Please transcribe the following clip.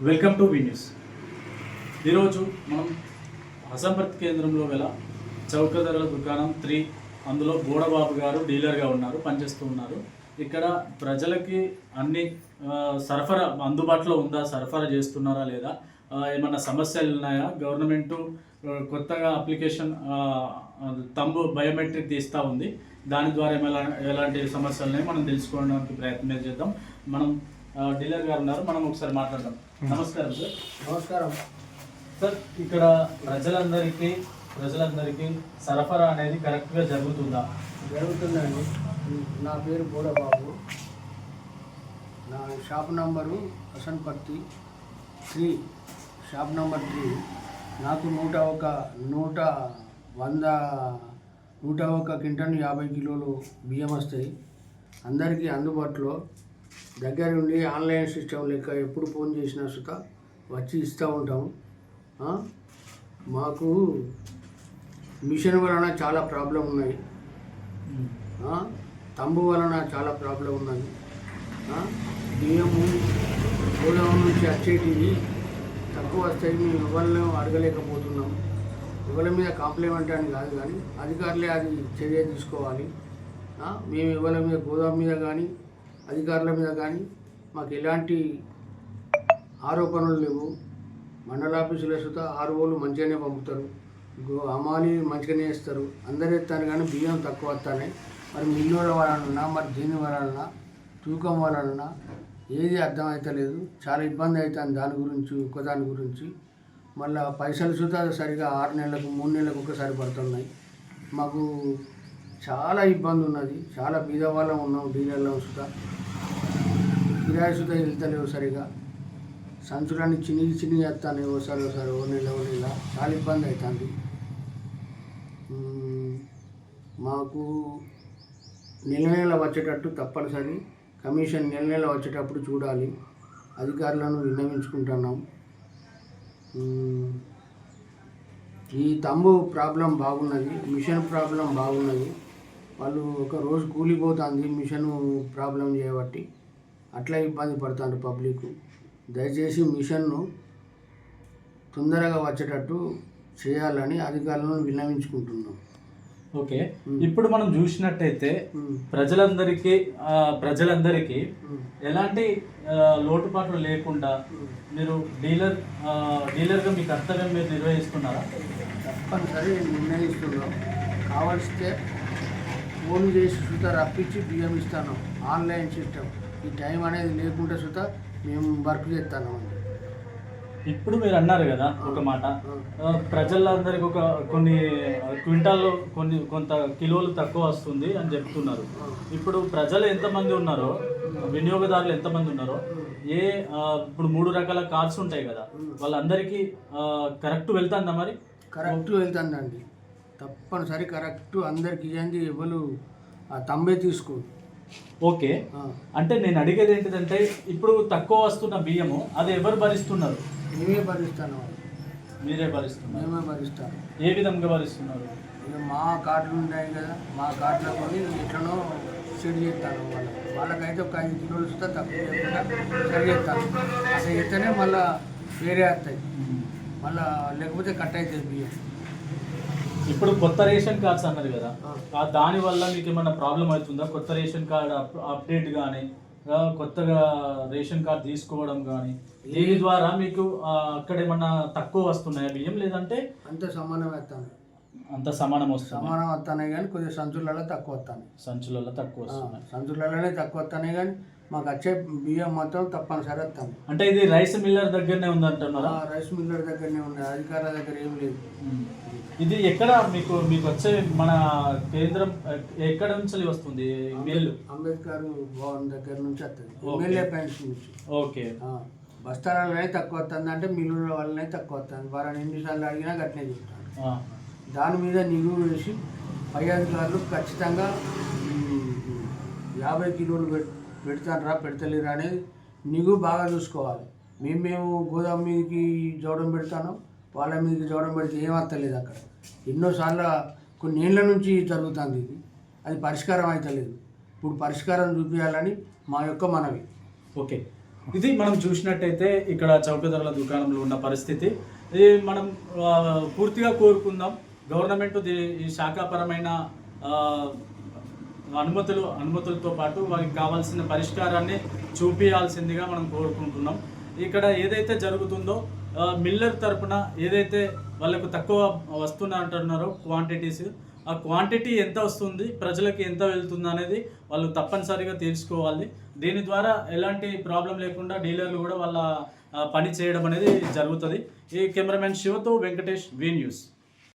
Welcome to V news. ఈరోజు మనం అసంపర్తి కేంద్రంలో గల చౌక ధరల దుకాణం 3 అందులో బోడబాబు గారు డీలర్గా ఉన్నారు, పనిచేస్తూ ఉన్నారు. ఇక్కడ ప్రజలకి అన్ని సరఫరా అందుబాటులో ఉందా, సరఫరా చేస్తున్నారా లేదా, ఏమన్నా సమస్యలు ఉన్నాయా, గవర్నమెంటు కొత్తగా అప్లికేషన్ తంబు బయోమెట్రిక్ తీస్తూ ఉంది, దాని ద్వారా ఎలాంటి సమస్యలున్నాయి మనం తెలుసుకోవడానికి ప్రయత్నం చేద్దాం. మనం డీలర్ గారు ఉన్నారు, మనం ఒకసారి మాట్లాడదాం. నమస్కారం సార్. నమస్కారం సార్, ఇక్కడ ప్రజలందరికీ సరఫరా అనేది కరెక్ట్గా జరుగుతుందా? జరుగుతుందండి. నా పేరు బోడబాబు. నా shop number Hasanparthy 3, shop number 3. నాకు 101 క్వింటల్ 50 కిలోలు బియ్యం వస్తాయి. అందరికీ అందుబాటులో దగ్గర ఉండి ఆన్లైన్ సిస్టమ్ లెక్క ఎప్పుడు ఫోన్ చేసినా సుత వచ్చి ఇస్తూ ఉంటాము. మాకు మిషన్ వలన చాలా ప్రాబ్లం ఉన్నాయి, తంబు వలన చాలా ప్రాబ్లం ఉన్నది. బియ్యము గోదాం నుంచి వచ్చేటివి తక్కువ వస్తాయి, మేము ఎవరిని అడగలేకపోతున్నాం. ఎవరి మీద కాంప్లైంట్ అని కాదు, కానీ అధికారులే అది చర్య తీసుకోవాలి. మేము ఎవరి మీద గోదాం మీద కానీ అధికారుల మీద కానీ మాకు ఎలాంటి ఆరోపణలు లేవు. మండల ఆఫీసులో సుత ఆర్ఓలు మంచిగానే పంపుతారు, అమాలి మంచిగానే ఇస్తారు, అందరూ ఇస్తారు. కానీ బియ్యం తక్కువ వస్తాయి. మరి మిల్లుల వలన మరి దీని వలన తూకం వలన ఏది అర్థమవుతలేదు, చాలా ఇబ్బంది అవుతుంది. దాని గురించి మళ్ళీ పైసలు సుతా సరిగా 6 నెలలకు 3 నెలలకు ఒకసారి పడుతున్నాయి. మాకు చాలా ఇబ్బంది ఉన్నది, చాలా బీద వాళ్ళం ఉన్నాం. డీలర్లో సుతా కిరాయి సుతా వెళ్తలేవు సరిగా, సంచులన్నీ చిన్ని వేస్తాను ఒకసారి ఓ నెల చాలా ఇబ్బంది అవుతుంది. మాకు నెల వచ్చేటట్టు తప్పనిసరి కమిషన్ నెల వచ్చేటప్పుడు చూడాలి, అధికారులను విన్నవించుకుంటున్నాం. ఈ తంబు ప్రాబ్లం బాగున్నది, మిషన్ ప్రాబ్లం బాగున్నది. వాళ్ళు ఒక రోజు కూలిపోతుంది మిషన్ ప్రాబ్లం చేయబట్టి, అట్లా ఇబ్బంది పడుతుంది పబ్లిక్. దయచేసి మిషన్ను తొందరగా వచ్చేటట్టు చేయాలని అధికారులను విన్నవించుకుంటున్నాం. ఓకే, ఇప్పుడు మనం చూసినట్టయితే ప్రజలందరికీ ఎలాంటి లోటుపాట్లు లేకుండా మీరు డీలర్గా మీ కర్తవ్యం మీరు నిర్వహిస్తున్నారా? తప్పనిసరి నిర్ణయిస్తున్నాం. కావాల్సితే ఫోన్ చేసి సుతా రప్పించి బియ్యం ఇస్తాను. ఆన్లైన్ సిస్టమ్ ఈ టైం అనేది లేకుండా సుతా మేము వర్క్ చేస్తాను. ఇప్పుడు మీరు అన్నారు కదా ఒక మాట, ప్రజలందరికీ కొన్ని క్వింటాల్లో కొంత కిలోలు తక్కువ వస్తుంది అని చెప్తున్నారు. ఇప్పుడు ప్రజలు ఎంతమంది ఉన్నారో, వినియోగదారులు ఎంతమంది ఉన్నారో, ఇప్పుడు 3 రకాల కార్డ్స్ ఉంటాయి కదా, వాళ్ళందరికీ కరెక్ట్ వెళ్తుందా? మరి కరెక్ట్ వెళ్తుందండి, తప్పనిసరి కరెక్ట్ అందరికి ఇవ్వండి. ఎవరు తంబే తీసుకోండి. ఓకే, అంటే నేను అడిగేది ఏంటిదంటే, ఇప్పుడు తక్కువ వస్తున్న బియ్యము అది ఎవరు భరిస్తున్నారు? మేమే భరిస్తాను. మీరే భరిస్తున్నారు? మేమే భరిస్తాను. ఏ విధంగా భరిస్తున్నారు? మా కార్డులు ఉన్నాయి కదా, మా కార్డులో కొని ఎట్లనో సెట్ చేస్తాను. వాళ్ళకైతే ఒక 5 కిలోలు ఇస్తే తక్కువ చేయకుండా సెట్ చేస్తాను. అసలు ఎత్తనే మళ్ళీ వేరే వస్తాయి, మళ్ళీ లేకపోతే కట్ అవుతుంది బియ్యం. ఇప్పుడు కొత్త రేషన్ కార్డ్స్ అన్నారు కదా, దానివల్ల మీకు ఏమైనా ప్రాబ్లం అవుతుందా? కొత్త రేషన్ కార్డ్ అప్డేట్ కానీ, కొత్తగా రేషన్ కార్డ్ తీసుకోవడం కానీ, దీని ద్వారా మీకు అక్కడ ఏమన్నా తక్కువ వస్తున్నాయా బియ్యం, లేదంటే అంత సమానం వస్తాను? అంత సమానం వస్తున్నాయి కానీ కొద్దిగా సంచులలో తక్కువ వస్తాను. సంచులలో తక్కువ వస్తున్నాయి కానీ మాకు వచ్చే బియ్యం మొత్తం తప్పనిసరి వస్తాను. అంటే ఇది రైస్ మిల్లర్ దగ్గరనే ఉందంటున్నారా? రైస్ మిల్లర్ దగ్గరనే ఉంది, అధికారుల దగ్గర ఏం లేదు. ఇది ఎక్కడ మీకు వచ్చే మన కేంద్రం ఎక్కడ నుంచి వస్తుంది? అంబేద్కర్ భవన్ దగ్గర నుంచి వస్తుంది, ఎమ్మెల్యే ప్యాంట్స్ నుంచి. ఓకే, బస్తాలనే తక్కువ వస్తుంది అంటే మిల్లుల వల్లనే తక్కువ వస్తుంది. వారాన్ని ఎన్నిసార్లు అడిగినా గట్టినే చెప్తాను. దాని మీద నిలువ వేసి పై అధికారులు ఖచ్చితంగా 50 కిలోలు పెడతలేరా అనేది నిగు బాగా చూసుకోవాలి. మేము గోదాం మీదకి జవడం పెడతాను, వాళ్ళ మీదకి జవడం పెడితే ఏమత్తలేదు. అక్కడ ఎన్నోసార్లు కొన్ని ఏళ్ళ నుంచి జరుగుతుంది ఇది, అది పరిష్కారం అవుతలేదు. ఇప్పుడు పరిష్కారం చూపించాలని మా యొక్క మనవి. ఓకే, ఇది మనం చూసినట్టయితే ఇక్కడ చౌక ధరల దుకాణంలో ఉన్న పరిస్థితి. ఇది మనం పూర్తిగా కోరుకుందాం గవర్నమెంట్ ఈ శాఖాపరమైన అనుమతులతో పాటు వారికి కావాల్సిన పరిష్కారాన్ని చూపించాల్సిందిగా మనం కోరుకుంటున్నాం. ఇక్కడ ఏదైతే జరుగుతుందో మిల్లర్ తరపున ఏదైతే వాళ్ళకు తక్కువ వస్తున్నా అంటున్నారో క్వాంటిటీస్, ఆ క్వాంటిటీ ఎంత వస్తుంది, ప్రజలకి ఎంత వెళ్తుంది అనేది వాళ్ళు తప్పనిసరిగా తెలుసుకోవాలి. దీని ద్వారా ఎలాంటి ప్రాబ్లం లేకుండా డీలర్లు కూడా వాళ్ళ పని చేయడం అనేది జరుగుతుంది. ఈ కెమెరామెన్ శివతో వెంకటేష్, వి న్యూస్.